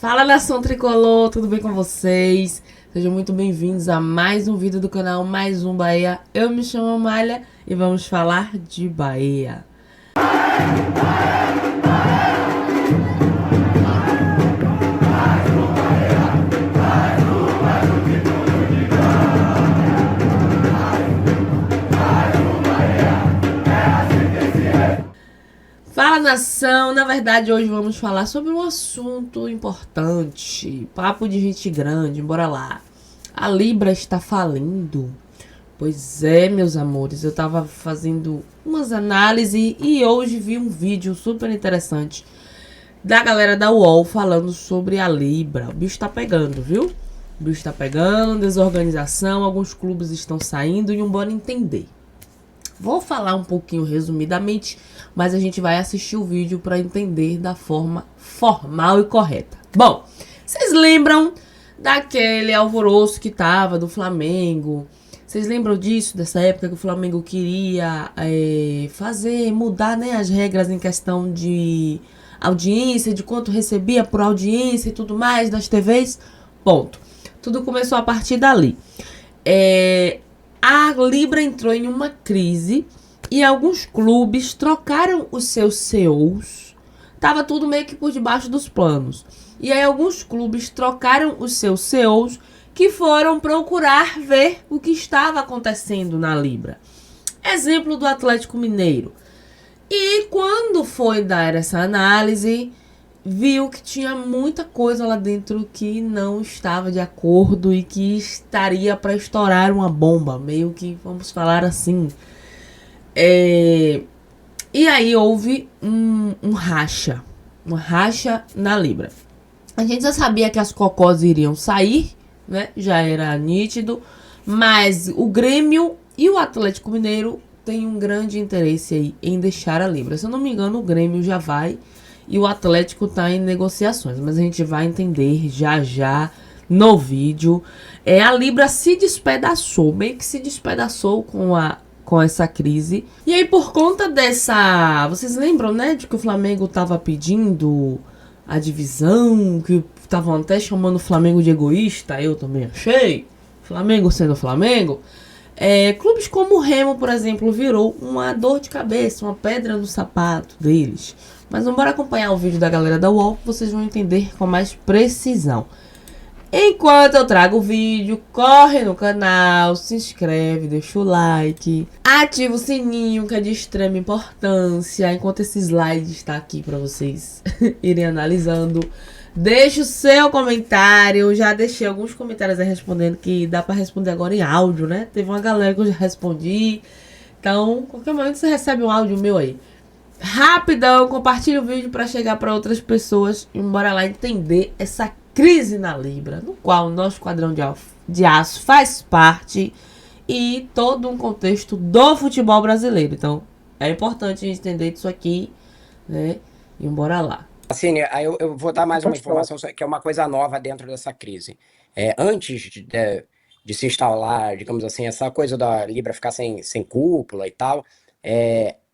Fala, nação tricolor, tudo bem com vocês? Sejam muito bem-vindos a mais um vídeo do canal Mais Um Bahia. Eu me chamo Amália e vamos falar de Bahia. Fala, nação! Na verdade, hoje vamos falar sobre um assunto importante. Papo de gente grande, bora lá. A Libra está falindo. Pois é, meus amores, eu tava fazendo umas análises e hoje vi um vídeo super interessante da galera da UOL falando sobre a Libra. O bicho tá pegando, viu? O bicho tá pegando, desorganização, alguns clubes estão saindo e um bora entender. Vou falar um pouquinho resumidamente, mas a gente vai assistir o vídeo para entender da forma formal e correta. Bom, vocês lembram daquele alvoroço que tava do Flamengo? Vocês lembram disso, dessa época que o Flamengo queria mudar, né, as regras em questão de audiência, de quanto recebia por audiência e tudo mais das TVs? Ponto. Tudo começou a partir dali. A Libra entrou em uma crise e alguns clubes trocaram os seus CEOs. Tava tudo meio que por debaixo dos panos. E aí alguns clubes trocaram os seus CEOs que foram procurar ver o que estava acontecendo na Libra. Exemplo do Atlético Mineiro. E quando foi dar essa análise, viu que tinha muita coisa lá dentro que não estava de acordo e que estaria para estourar uma bomba, meio que, vamos falar assim. E aí houve um racha, uma racha na Libra. A gente já sabia que as cocós iriam sair, né? Já era nítido, mas o Grêmio e o Atlético Mineiro têm um grande interesse aí em deixar a Libra. Se eu não me engano, o Grêmio já vai e o Atlético tá em negociações, mas a gente vai entender já já no vídeo. A Libra se despedaçou, meio que se despedaçou com essa crise. E aí, por conta dessa... Vocês lembram, né, de que o Flamengo tava pedindo a divisão, que estavam até chamando o Flamengo de egoísta? Eu também achei. Flamengo sendo Flamengo. Clubes como o Remo, por exemplo, virou uma dor de cabeça, uma pedra no sapato deles. Mas vamos acompanhar o vídeo da galera da UOL, que vocês vão entender com mais precisão. Enquanto eu trago o vídeo, corre no canal, se inscreve, deixa o like, ativa o sininho que é de extrema importância, enquanto esse slide está aqui para vocês irem analisando. Deixa o seu comentário, já deixei alguns comentários aí respondendo, que dá para responder agora em áudio, né? Teve uma galera que eu já respondi, então qualquer momento você recebe um áudio meu aí. Rapidão, compartilha o vídeo para chegar para outras pessoas e bora lá entender essa crise na Libra, no qual o nosso quadrão de aço faz parte e todo um contexto do futebol brasileiro. Então, é importante a gente entender isso aqui, né? E bora lá. Assim, aí eu vou dar mais uma informação, que é uma coisa nova dentro dessa crise. Antes de se instalar, digamos assim, essa coisa da Libra ficar sem cúpula e tal,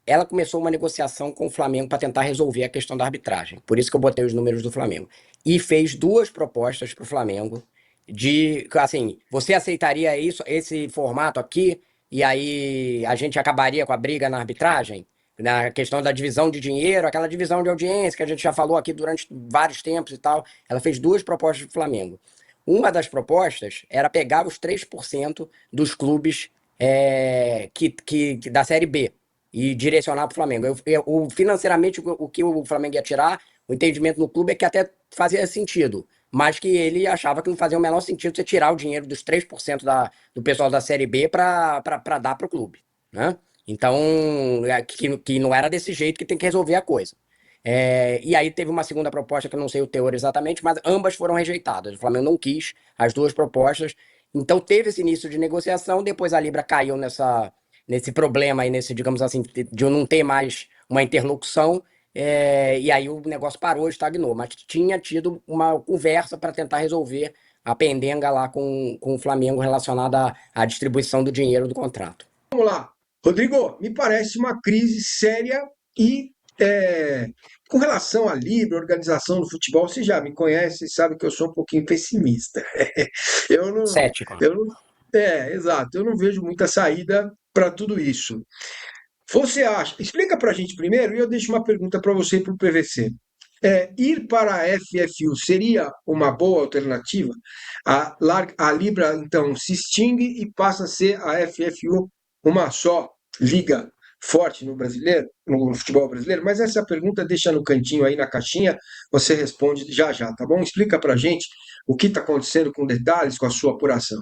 ela começou uma negociação com o Flamengo para tentar resolver a questão da arbitragem. Por isso que eu botei os números do Flamengo. E fez duas propostas para o Flamengo de, assim, você aceitaria isso, esse formato aqui, e aí a gente acabaria com a briga na arbitragem? Na questão da divisão de dinheiro, aquela divisão de audiência que a gente já falou aqui durante vários tempos e tal. Ela fez duas propostas do Flamengo. Uma das propostas era pegar os 3% dos clubes da Série B e direcionar para o Flamengo. Financeiramente, o que o Flamengo ia tirar, o entendimento no clube é que até fazia sentido, mas que ele achava que não fazia o menor sentido você tirar o dinheiro dos 3% do pessoal da Série B para dar para o clube, né? Então, que não era desse jeito que tem que resolver a coisa. E aí teve uma segunda proposta, que eu não sei o teor exatamente, mas ambas foram rejeitadas. O Flamengo não quis as duas propostas. Então teve esse início de negociação, depois a Libra caiu nesse problema aí, nesse, digamos assim, de não ter mais uma interlocução, e aí o negócio parou, estagnou. Mas tinha tido uma conversa para tentar resolver a pendenga lá com o Flamengo relacionada à distribuição do dinheiro do contrato. Vamos lá. Rodrigo, me parece uma crise séria e Com relação à Libra, organização do futebol, você já me conhece e sabe que eu sou um pouquinho pessimista. Eu não, Cético. eu não, exato, eu não vejo muita saída para tudo isso. Você acha? Explica para a gente primeiro e eu deixo uma pergunta para você e para o PVC. Ir para a FFU seria uma boa alternativa? A Libra, então, se extingue e passa a ser a FFU uma só liga forte no brasileiro, no futebol brasileiro? Mas essa pergunta deixa no cantinho aí na caixinha, você responde já já, tá bom? Explica para a gente o que está acontecendo com detalhes, com a sua apuração.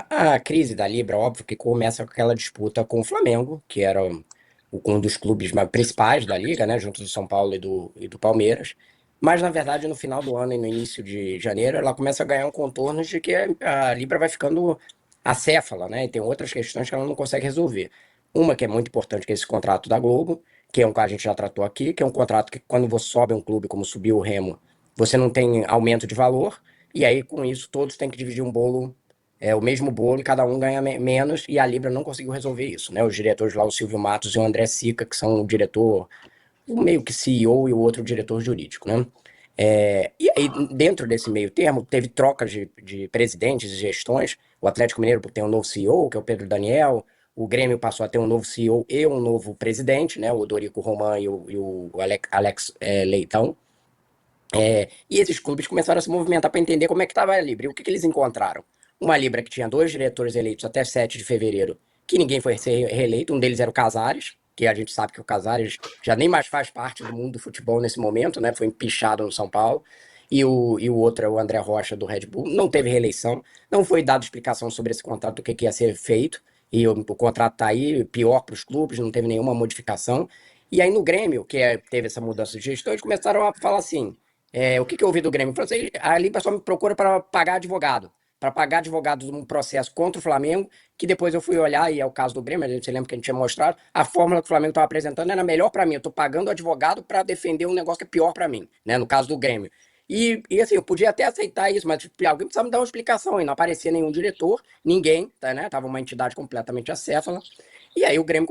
A crise da Libra, óbvio que começa com aquela disputa com o Flamengo, que era um dos clubes principais da liga, né, junto do São Paulo e do Palmeiras. Mas, na verdade, no final do ano e no início de janeiro, ela começa a ganhar um contorno de que a Libra vai ficando acéfala, né, e tem outras questões que ela não consegue resolver. Uma que é muito importante, que é esse contrato da Globo, que é um que a gente já tratou aqui, que é um contrato que quando você sobe um clube, como subiu o Remo, você não tem aumento de valor, e aí com isso todos têm que dividir um bolo, o mesmo bolo, e cada um ganha menos, e a Libra não conseguiu resolver isso, né? Os diretores lá, o Silvio Matos e o André Sica, que são o diretor, o meio que CEO e o outro diretor jurídico, né? E aí, dentro desse meio termo, teve trocas de presidentes e gestões. O Atlético Mineiro tem um novo CEO, que é o Pedro Daniel. O Grêmio passou a ter um novo CEO e um novo presidente, né? O Dorico Roman e o Alex Leitão. E esses clubes começaram a se movimentar para entender como é que estava a Libra. E o que eles encontraram? Uma Libra que tinha dois diretores eleitos até 7 de fevereiro, que ninguém foi ser reeleito. Um deles era o Casares, que a gente sabe que o Casares já nem mais faz parte do mundo do futebol nesse momento, né? Foi empichado no São Paulo. E o outro é o André Rocha, do Red Bull. Não teve reeleição, não foi dada explicação sobre esse contrato, do que ia ser feito. E o contrato está aí, pior para os clubes, não teve nenhuma modificação. E aí no Grêmio, teve essa mudança de gestão, eles começaram a falar assim: o que eu ouvi do Grêmio? Falou assim, a Liga só me procura para pagar advogado. Para pagar advogado num processo contra o Flamengo, que depois eu fui olhar, e é o caso do Grêmio, você lembra que a gente tinha mostrado, a fórmula que o Flamengo estava apresentando era melhor para mim. Eu estou pagando advogado para defender um negócio que é pior para mim, né? No caso do Grêmio. E assim, eu podia até aceitar isso, mas tipo, alguém precisava me dar uma explicação aí. Não aparecia nenhum diretor, ninguém, tá, né? Tava uma entidade completamente acéfala. E aí o Grêmio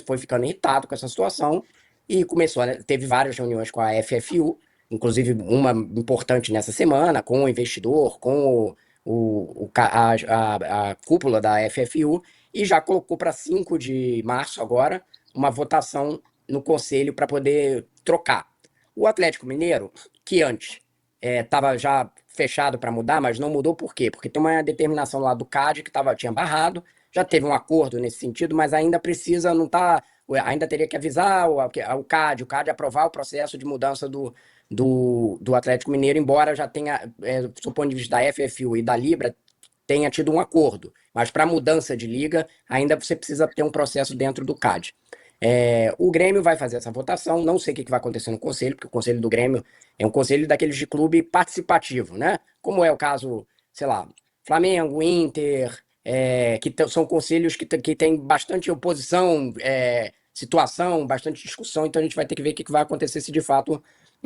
foi ficando irritado com essa situação e começou, né? Teve várias reuniões com a FFU, inclusive uma importante nessa semana, com o investidor, com a cúpula da FFU, e já colocou para 5 de março agora uma votação no conselho para poder trocar. O Atlético Mineiro, que antes estava já fechado para mudar, mas não mudou por quê? Porque tem uma determinação lá do CAD que tinha barrado, já teve um acordo nesse sentido, mas ainda precisa, não tá, ainda teria que avisar o CAD aprovar o processo de mudança do Atlético Mineiro, embora já tenha, do ponto de vista da FFU e da Libra, tenha tido um acordo. Mas para mudança de liga, ainda você precisa ter um processo dentro do CAD. O Grêmio vai fazer essa votação, não sei o que vai acontecer no conselho, porque o conselho do Grêmio é um conselho daqueles de clube participativo, né? Como é o caso, sei lá, Flamengo, Inter, são conselhos que têm bastante oposição, situação, bastante discussão, então a gente vai ter que ver o que vai acontecer se de fato.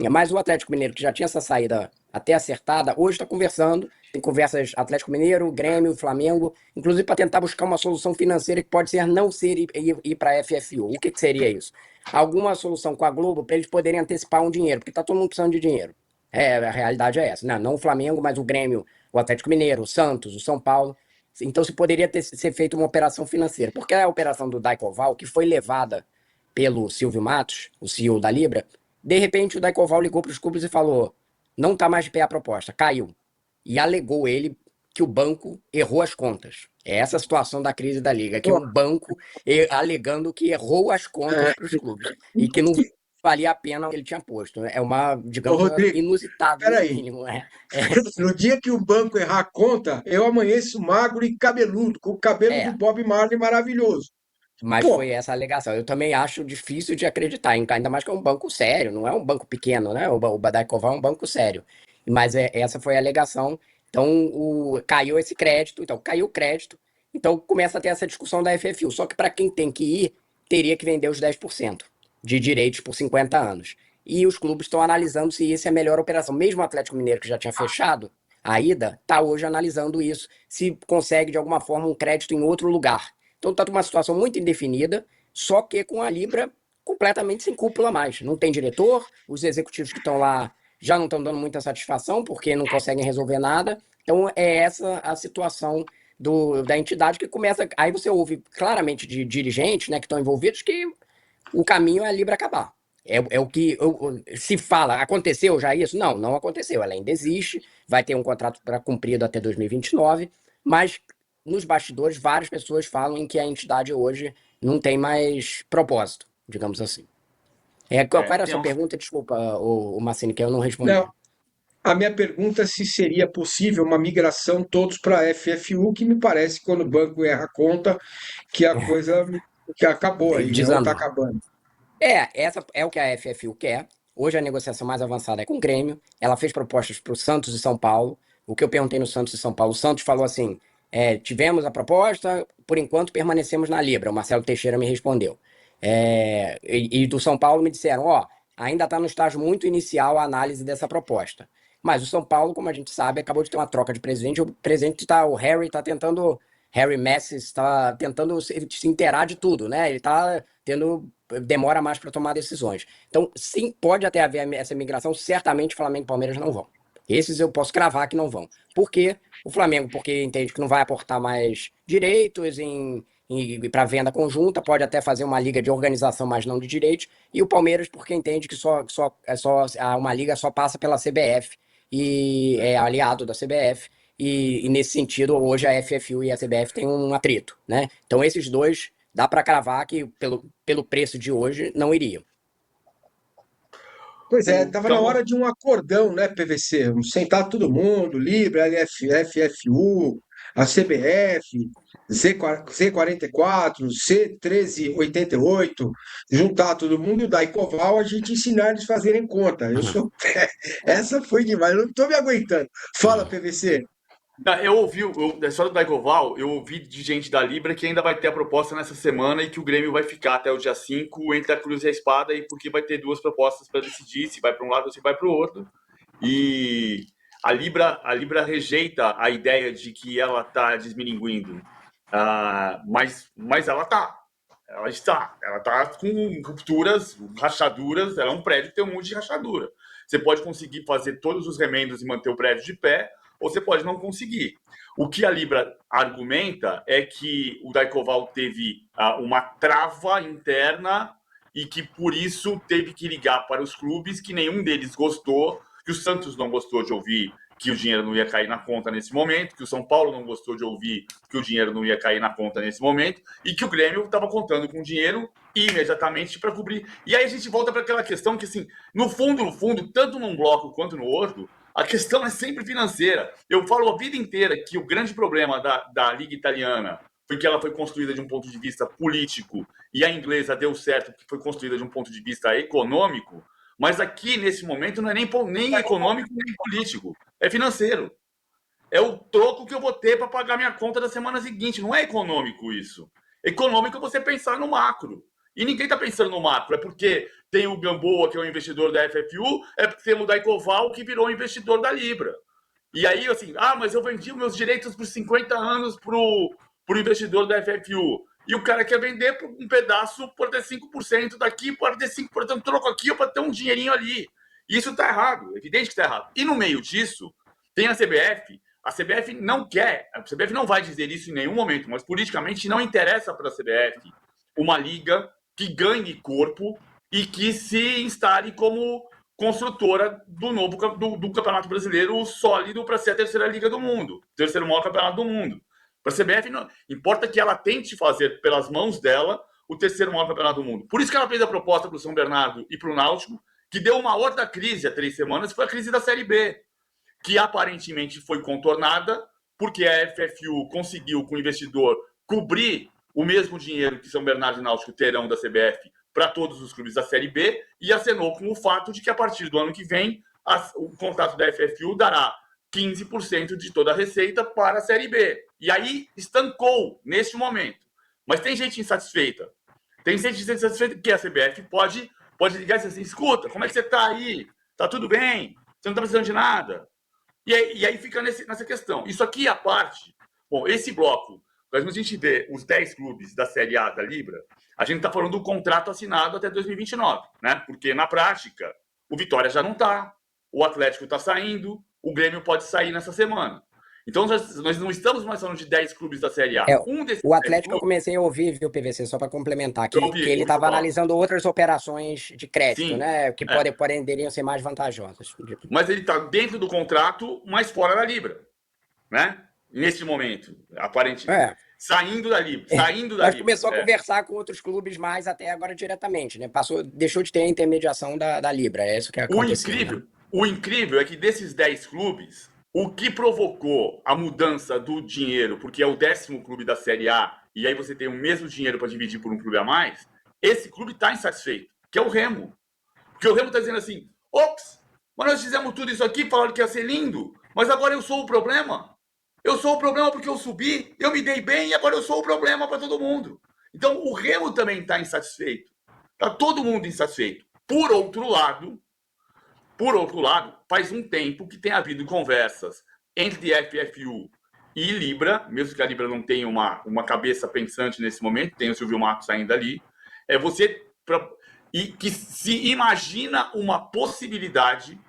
Mas o Atlético Mineiro, que já tinha essa saída até acertada, hoje está conversando. Tem conversas Atlético Mineiro, Grêmio, Flamengo, inclusive para tentar buscar uma solução financeira que pode ser não ser ir para a FFU. O que seria isso? Alguma solução com a Globo para eles poderem antecipar um dinheiro, porque está todo mundo precisando de dinheiro. A realidade é essa. Não o Flamengo, mas o Grêmio, o Atlético Mineiro, o Santos, o São Paulo. Então se poderia ser feita uma operação financeira. Porque a operação do Daicoval, que foi levada pelo Silvio Matos, o CEO da Libra, de repente o Daicoval ligou para os clubes e falou: não está mais de pé a proposta, caiu. E alegou ele que o banco errou as contas. É essa a situação da crise da Liga, que Ó, um banco alegando que errou as contas é, para os clubes e que não valia a pena o que ele tinha posto. É uma, Ô, digamos, Rodrigo, inusitado no peraí. mínimo. No dia que o banco errar a conta, eu amanheço magro e cabeludo, com o cabelo do É, Bob Marley maravilhoso. mas foi Pô, essa a alegação. Eu também acho difícil de acreditar, ainda mais que é um banco sério, não é um banco pequeno, né? O Badaikoval é um banco sério. Mas essa foi a alegação. Então, caiu esse crédito, então caiu o crédito, então começa a ter essa discussão da FFU. Só que para quem tem que ir, teria que vender os 10% de direitos por 50 anos. E os clubes estão analisando se isso é a melhor operação. Mesmo o Atlético Mineiro, que já tinha fechado a ida, está hoje analisando isso, se consegue de alguma forma um crédito em outro lugar. Então está uma situação muito indefinida, só que com a Libra completamente sem cúpula mais. Não tem diretor, os executivos que estão lá já não estão dando muita satisfação porque não conseguem resolver nada. Então, é essa a situação da entidade que começa. Aí você ouve claramente de dirigentes, né, que estão envolvidos que o caminho é a Libra acabar. É o que se fala. Aconteceu já isso? Não, não aconteceu. Ela ainda existe, vai ter um contrato para cumprido até 2029, mas nos bastidores várias pessoas falam em que a entidade hoje não tem mais propósito, digamos assim. Qual era a Tem sua uns... pergunta? Desculpa, o Massini, que eu não respondi. Não, a minha pergunta é se seria possível uma migração todos para a FFU, que me parece, quando o banco erra a conta, que a coisa que acabou aí, né? Ou está Desandou. acabando. Essa é o que a FFU quer. Hoje a negociação mais avançada é com o Grêmio. Ela fez propostas para o Santos e São Paulo. O que eu perguntei no Santos e São Paulo, o Santos falou assim: tivemos a proposta, por enquanto permanecemos na Libra. O Marcelo Teixeira me respondeu. E do São Paulo me disseram: ainda está no estágio muito inicial a análise dessa proposta. Mas o São Paulo, como a gente sabe, acabou de ter uma troca de presidente. O presidente o Harry está tentando. Harry Messi está tentando se inteirar de tudo, né? Ele está tendo demora mais para tomar decisões. Então, sim, pode até haver essa migração. Certamente Flamengo e Palmeiras não vão. Esses eu posso cravar que não vão. Por quê? O Flamengo, porque entende que não vai aportar mais direitos para venda conjunta, pode até fazer uma liga de organização, mas não de direitos. E o Palmeiras, porque entende que uma liga só passa pela CBF e é aliado da CBF. E nesse sentido, hoje a FFU e a CBF têm um atrito, né? Então, esses dois dá para cravar que, pelo preço de hoje, não iriam. Pois é, estava na hora Então, de um acordão, né, PVC? Sentar todo mundo, Libra, FFU, a CBF, Z44, C1388, juntar todo mundo e o Daicoval, a gente ensinar eles a fazerem conta. Eu sou. Essa foi demais, eu não estou me aguentando. Fala, PVC. eu ouvi, da história do Daigoval, eu ouvi de gente da Libra que ainda vai ter a proposta nessa semana e que o Grêmio vai ficar até o dia 5 entre a Cruz e a Espada, e porque vai ter duas propostas para decidir se vai para um lado ou se vai para o outro. E a Libra rejeita a ideia de que ela está desmilinguindo. Mas ela está. Ela está com rupturas, rachaduras. Ela é um prédio que tem um monte de rachadura. Você pode conseguir fazer todos os remendos e manter o prédio de pé, ou você pode não conseguir. O que a Libra argumenta é que o Daicoval teve uma trava interna e que, por isso, teve que ligar para os clubes, que nenhum deles gostou, que o Santos não gostou de ouvir que o dinheiro não ia cair na conta nesse momento, que o São Paulo não gostou de ouvir que o dinheiro não ia cair na conta nesse momento, e que o Grêmio estava contando com dinheiro imediatamente para cobrir. E aí a gente volta para aquela questão que, assim, no fundo, tanto num bloco quanto no outro, a questão é sempre financeira. Eu falo a vida inteira que o grande problema da Liga Italiana foi que ela foi construída de um ponto de vista político e a inglesa deu certo porque foi construída de um ponto de vista econômico, mas aqui, nesse momento, não é nem econômico nem político, é financeiro. É o troco que eu vou ter para pagar minha conta da semana seguinte. Não é econômico isso. Econômico é você pensar no macro. E ninguém está pensando no macro. É porque tem o Gamboa, que é o investidor da FFU, é porque tem o Daicoval, que virou investidor da Libra. E aí, assim, mas eu vendi meus direitos por 50 anos pro investidor da FFU. E o cara quer vender por um pedaço por ter 5% daqui, por ter 5% troco aqui, ou para ter um dinheirinho ali. E isso está errado, é evidente que está errado. E no meio disso, tem a CBF. A CBF não quer, a CBF não vai dizer isso em nenhum momento, mas politicamente não interessa para a CBF uma liga que ganhe corpo e que se instale como construtora do novo do Campeonato Brasileiro sólido para ser a terceira liga do mundo, terceiro maior campeonato do mundo. Para a CBF, não importa que ela tente fazer pelas mãos dela o terceiro maior campeonato do mundo. Por isso que ela fez a proposta para o São Bernardo e para o Náutico, que deu uma outra crise há 3 semanas, foi a crise da Série B, que aparentemente foi contornada, porque a FFU conseguiu, com o investidor, cobrir o mesmo dinheiro que São Bernardo e Náutico terão da CBF para todos os clubes da Série B, e acenou com o fato de que, a partir do ano que vem, o contrato da FFU dará 15% de toda a receita para a Série B. E aí estancou neste momento. Mas tem gente insatisfeita. Tem gente insatisfeita que a CBF pode ligar e dizer assim: escuta, como é que você está aí? Tá tudo bem? Você não está precisando de nada? E aí fica nessa questão. Isso aqui é a parte. Bom, esse bloco Mas quando a gente vê os 10 clubes da Série A da Libra, a gente está falando do contrato assinado até 2029, né? Porque na prática, o Vitória já não está, o Atlético está saindo, o Grêmio pode sair nessa semana. Então, nós não estamos mais falando de 10 clubes da Série A. É, Um desses o 10 Atlético eu clubes, comecei a ouvir, viu, PVC, só para complementar, eu que ouvi, ele ouvi estava falar. analisando outras operações de crédito, Sim, né? Que é. poderiam ser mais vantajosas. Mas ele está dentro do contrato, mas fora da Libra, né? Neste momento, aparentemente. É. Saindo da Libra. Mas começou a conversar com outros clubes mais até agora diretamente, né? Deixou de ter a intermediação da Libra. É isso que aconteceu. Né? O incrível é que desses 10 clubes, o que provocou a mudança do dinheiro, porque é o 10º clube da Série A, e aí você tem o mesmo dinheiro para dividir por um clube a mais, esse clube está insatisfeito, que é o Remo. Porque o Remo está dizendo assim, ops, mas nós fizemos tudo isso aqui, falaram que ia ser lindo, mas agora eu sou o problema. Eu sou o problema porque eu subi, eu me dei bem e agora eu sou o problema para todo mundo. Então o Remo também está insatisfeito. Está todo mundo insatisfeito. Por outro lado, faz um tempo que tem havido conversas entre FFU e Libra, mesmo que a Libra não tenha uma cabeça pensante nesse momento, tem o Silvio Matos ainda ali, e que se imagina uma possibilidade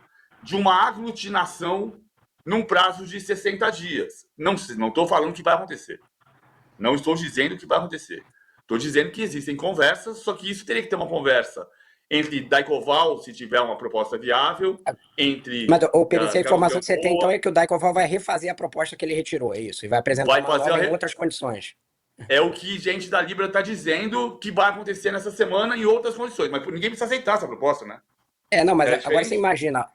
de uma aglutinação num prazo de 60 dias. Não estou falando que vai acontecer. Não estou dizendo que vai acontecer. Estou dizendo que existem conversas, só que isso teria que ter uma conversa entre Daicoval, se tiver uma proposta viável, entre... Mas, PVC, a informação que você tem, então, é que o Daicoval vai refazer a proposta que ele retirou, é isso? E vai apresentar uma nova em outras condições. É o que gente da Libra está dizendo que vai acontecer nessa semana em outras condições. Mas ninguém precisa aceitar essa proposta, né? Não, mas agora você imagina,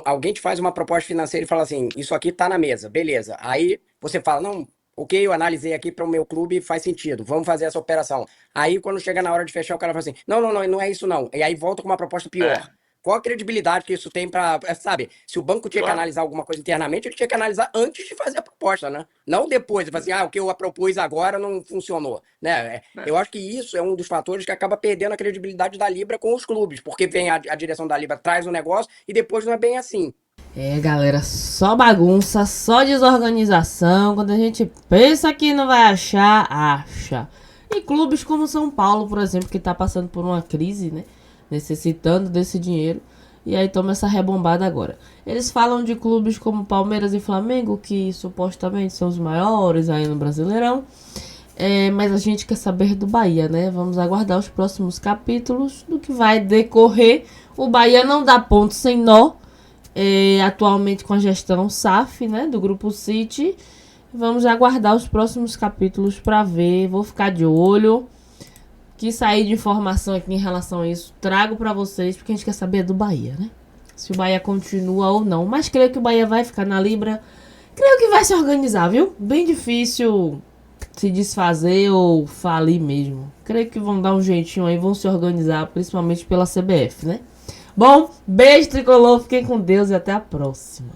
alguém te faz uma proposta financeira e fala assim, isso aqui tá na mesa, beleza. Aí você fala, não, ok, eu analisei aqui para o meu clube, faz sentido, vamos fazer essa operação. Aí quando chega na hora de fechar, o cara fala assim, não é isso não. E aí volta com uma proposta pior. Qual a credibilidade que isso tem para, sabe, se o banco tinha que analisar alguma coisa internamente, ele tinha que analisar antes de fazer a proposta, né? Não depois, assim, o que eu propus agora não funcionou, né? Eu acho que isso é um dos fatores que acaba perdendo a credibilidade da Libra com os clubes, porque vem a direção da Libra, traz o negócio e depois não é bem assim. Galera, só bagunça, só desorganização. Quando a gente pensa que não vai achar, acha. E clubes como São Paulo, por exemplo, que tá passando por uma crise, né? Necessitando desse dinheiro. E aí toma essa rebombada agora. Eles falam de clubes como Palmeiras e Flamengo, que supostamente são os maiores aí no Brasileirão. Mas a gente quer saber do Bahia, né? Vamos aguardar os próximos capítulos do que vai decorrer. O Bahia não dá ponto sem nó. Atualmente com a gestão SAF, né? Do Grupo City. Vamos aguardar os próximos capítulos para ver. Vou ficar de olho. Que sair de informação aqui em relação a isso, trago para vocês, porque a gente quer saber do Bahia, né? Se o Bahia continua ou não. Mas creio que o Bahia vai ficar na Libra. Creio que vai se organizar, viu? Bem difícil se desfazer ou falir mesmo. Creio que vão dar um jeitinho aí, vão se organizar, principalmente pela CBF, né? Bom, beijo tricolor, fiquem com Deus e até a próxima.